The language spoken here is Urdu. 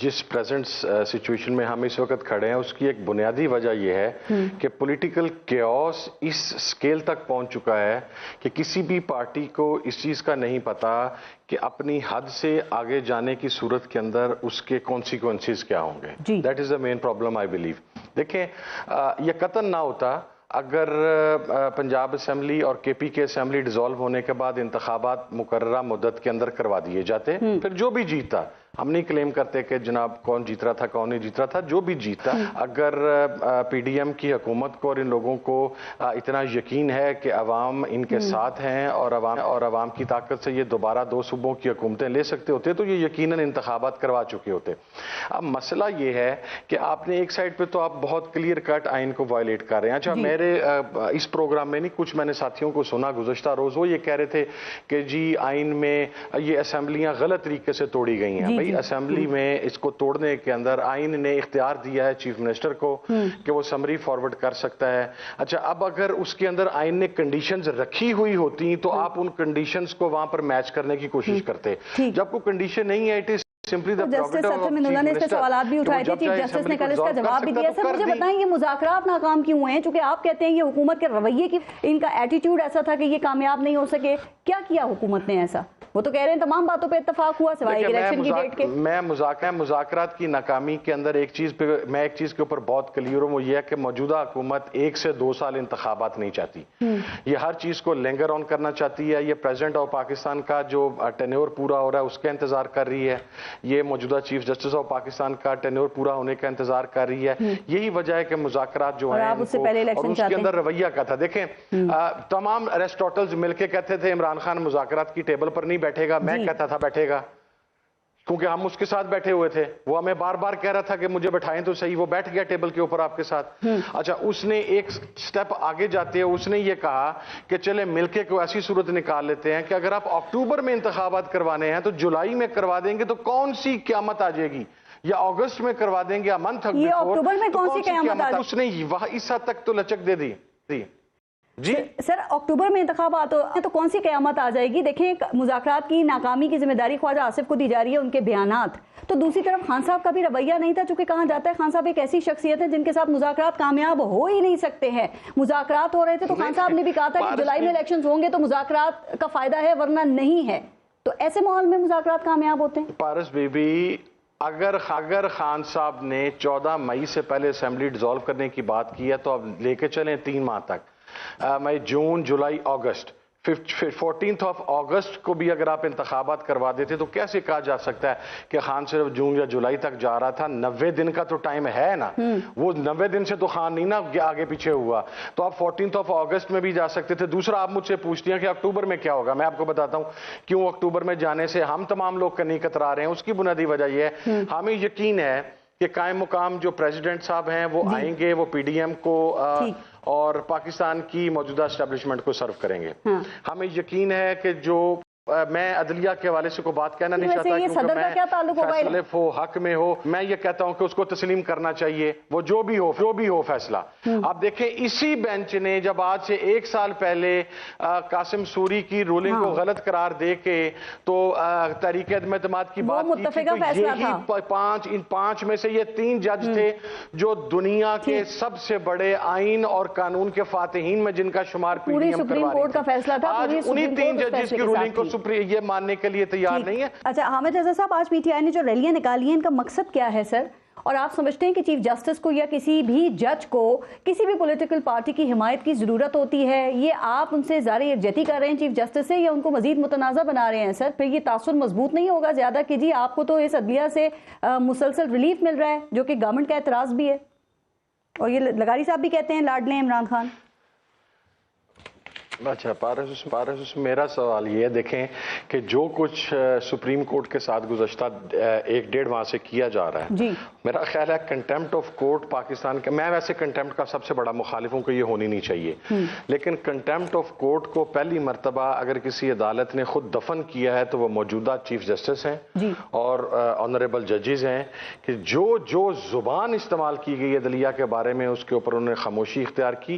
جس پریزنٹ سچویشن میں ہم اس وقت کھڑے ہیں اس کی ایک بنیادی وجہ یہ ہے کہ پولیٹیکل کیوس اس سکیل تک پہنچ چکا ہے کہ کسی بھی پارٹی کو اس چیز کا نہیں پتا کہ اپنی حد سے آگے جانے کی صورت کے اندر اس کے کانسیکوینسز کیا ہوں گے. That is the main problem I believe. دیکھیں یہ قطعاً نہ ہوتا اگر پنجاب اسمبلی اور کے پی کے اسمبلی ڈیزالو ہونے کے بعد انتخابات مقررہ مدت کے اندر کروا دیے جاتے. پھر جو بھی جیتا، ہم نہیں کلیم کرتے کہ جناب کون جیت رہا تھا کون نہیں جیت رہا تھا، جو بھی جیتا، اگر پی ڈی ایم کی حکومت کو اور ان لوگوں کو اتنا یقین ہے کہ عوام ان کے ساتھ ہیں اور عوام کی طاقت سے یہ دوبارہ 2 صوبوں کی حکومتیں لے سکتے ہوتے تو یہ یقیناً انتخابات کروا چکے ہوتے. اب مسئلہ یہ ہے کہ آپ نے ایک سائڈ پہ تو آپ بہت کلیئر کٹ آئین کو وائلیٹ کر رہے ہیں. اچھا میرے اس پروگرام میں نہیں، کچھ میں نے ساتھیوں کو سنا گزشتہ روز، وہ یہ کہہ رہے تھے کہ جی آئین میں یہ اسمبلیاں غلط طریقے سے توڑی گئی ہیں. اسمبلی میں اس کو توڑنے کے اندر آئین نے اختیار دیا ہے چیف منسٹر کو کہ وہ سمری فارورڈ کر سکتا ہے. اچھا اب اگر اس کے اندر آئین نے کنڈیشنز رکھی ہوئی ہوتی تو آپ ان کنڈیشنز کو وہاں پر میچ کرنے کی کوشش کرتے. جب کوئی کنڈیشن نہیں ہے، جسٹس اتر مینولا نے اس پہ سوالات بھی اٹھائے تھے، چیف جسٹس نے کل اس کا جواب بھی دیا. سر مجھے بتائیں یہ مذاکرات ناکام کیوں ہیں؟ چونکہ آپ کہتے ہیں یہ حکومت کے رویے کی، ان کا ایٹیٹیوڈ ایسا تھا کہ یہ کامیاب نہیں ہو سکے. کیا کیا حکومت نے ایسا؟ وہ تو کہہ رہے ہیں تمام باتوں پہ اتفاق ہوا سوائے الیکشن کی ڈیٹ کے. میں مذاکرات کی ناکامی کے اندر ایک چیز کے اوپر بہت کلیئر ہوں، وہ یہ ہے کہ موجودہ حکومت 1 سے 2 سال انتخابات نہیں چاہتی. یہ ہر چیز کو لینگر آن کرنا چاہتی ہے. یہ پریزیڈنٹ آف پاکستان کا جو ٹینیور پورا ہو رہا ہے اس کا انتظار کر رہی ہے. یہ موجودہ چیف جسٹس آف پاکستان کا ٹینیور پورا ہونے کا انتظار کر رہی ہے. یہی وجہ ہے کہ مذاکرات جو ہیں اور اس کے اندر رویہ کا تھا. دیکھیں تمام ایرسٹوٹلز مل کے کہتے تھے عمران خان مذاکرات کی ٹیبل پر نہیں بیٹھے گا. میں کہتا تھا بیٹھے گا کیونکہ ہم اس کے ساتھ بیٹھے ہوئے تھے. وہ ہمیں بار بار کہہ رہا تھا کہ مجھے بٹھائیں تو صحیح. وہ بیٹھ گیا ٹیبل کے اوپر آپ کے ساتھ. اچھا اس نے ایک سٹیپ آگے جاتے ہیں اس نے یہ کہا کہ چلے مل کے کوئی ایسی صورت نکال لیتے ہیں کہ اگر آپ اکتوبر میں انتخابات کروانے ہیں تو جولائی میں کروا دیں گے تو کون سی قیامت آ جائے گی، یا اگست میں کروا دیں گے یا منتھ اکتوبر میں کون سی قیامت آ جائے گی. اس نے اس حد تک تو لچک دے دی. جی سر اکتوبر میں انتخابات تو کون سی قیامت آ جائے گی؟ دیکھیں مذاکرات کی ناکامی کی ذمہ داری خواجہ آصف کو دی جا رہی ہے، ان کے بیانات. تو دوسری طرف خان صاحب کا بھی رویہ نہیں تھا، چونکہ کہا جاتا ہے خان صاحب ایک ایسی شخصیت ہے جن کے ساتھ مذاکرات کامیاب ہو ہی نہیں سکتے ہیں. مذاکرات ہو رہے تھے تو خان صاحب نے بھی کہا تھا کہ جولائی میں الیکشنز ہوں گے تو مذاکرات کا فائدہ ہے ورنہ نہیں ہے. تو ایسے ماحول میں مذاکرات کامیاب ہوتے ہیں؟ پارس بی بی اگر خان صاحب نے 14 مئی سے پہلے اسمبلی ڈیزالو کرنے کی بات کی ہے تو اب لے کے چلیں 3 ماہ تک، مئی جون جولائی اگست، 14 اگست کو بھی اگر آپ انتخابات کروا دیتے تو کیسے کہا جا سکتا ہے کہ خان صرف جون یا جولائی تک جا رہا تھا؟ 90 دن کا تو ٹائم ہے نا. وہ 90 دن سے تو خان نہیں نا آگے پیچھے ہوا. تو آپ 14 اگست میں بھی جا سکتے تھے. دوسرا آپ مجھ سے پوچھتی ہیں کہ اکتوبر میں کیا ہوگا. میں آپ کو بتاتا ہوں کیوں اکتوبر میں جانے سے ہم تمام لوگ کنی کترا رہے ہیں. اس کی بنیادی وجہ یہ ہے ہمیں یقین ہے کہ قائم مقام جو پریزیڈنٹ صاحب ہیں وہ آئیں گے، وہ پی ڈی ایم کو اور پاکستان کی موجودہ اسٹیبلشمنٹ کو سرو کریں گے. ہمیں یقین ہے کہ جو میں عدلیہ کے حوالے سے کوئی بات کہنا نہیں چاہتا کیونکہ میں فیصلے ہو حق میں ہو، میں یہ کہتا ہوں کہ اس کو تسلیم کرنا چاہیے وہ جو بھی ہو فیصلہ. آپ دیکھیں اسی بینچ نے جب آج سے 1 سال پہلے قاسم سوری کی رولنگ کو غلط قرار دے کے تو تحریک عدم اعتماد کی بات کی تھی، تو یہی ان 5 میں سے یہ 3 جج تھے جو دنیا کے سب سے بڑے آئین اور قانون کے فاتحین میں جن کا شمار پی ڈی ایم کروا رہی تھی. آج انہی 3 ججز کی رولنگ کو یہ ماننے کے لیے تیار نہیں ہے. اچھا حامد رضا صاحب، آج پی ٹی آئی نے جو ریلیاں نکالی ہیں ان کا مقصد کیا ہے سر؟ اور آپ سمجھتے ہیں کہ چیف جسٹس کو یا کسی بھی جج کو کسی بھی پولیٹیکل پارٹی کی حمایت کی ضرورت ہوتی ہے؟ یہ آپ ان سے ظاہر یکجہتی کر رہے ہیں چیف جسٹس سے، یا ان کو مزید متنازع بنا رہے ہیں سر؟ پھر یہ تاثر مضبوط نہیں ہوگا زیادہ کہ جی آپ کو تو اس عدلیہ سے مسلسل ریلیف مل رہا ہے جو کہ گورنمنٹ کا اعتراض بھی ہے، اور یہ لغاری صاحب بھی کہتے ہیں لاڈلے عمران خان. اچھا پارس میرا سوال یہ ہے، دیکھیں کہ جو کچھ سپریم کورٹ کے ساتھ گزشتہ 1-1.5 ماہ سے کیا جا رہا ہے، میرا خیال ہے کنٹیمپٹ آف کورٹ پاکستان کا، میں ویسے کنٹیمپٹ کا سب سے بڑا مخالف ہوں کہ یہ ہونی نہیں چاہیے، لیکن کنٹیمپٹ آف کورٹ کو پہلی مرتبہ اگر کسی عدالت نے خود دفن کیا ہے تو وہ موجودہ چیف جسٹس ہیں اور آنریبل ججز ہیں کہ جو زبان استعمال کی گئی عدلیہ کے بارے میں اس کے اوپر انہوں نے خاموشی اختیار کی.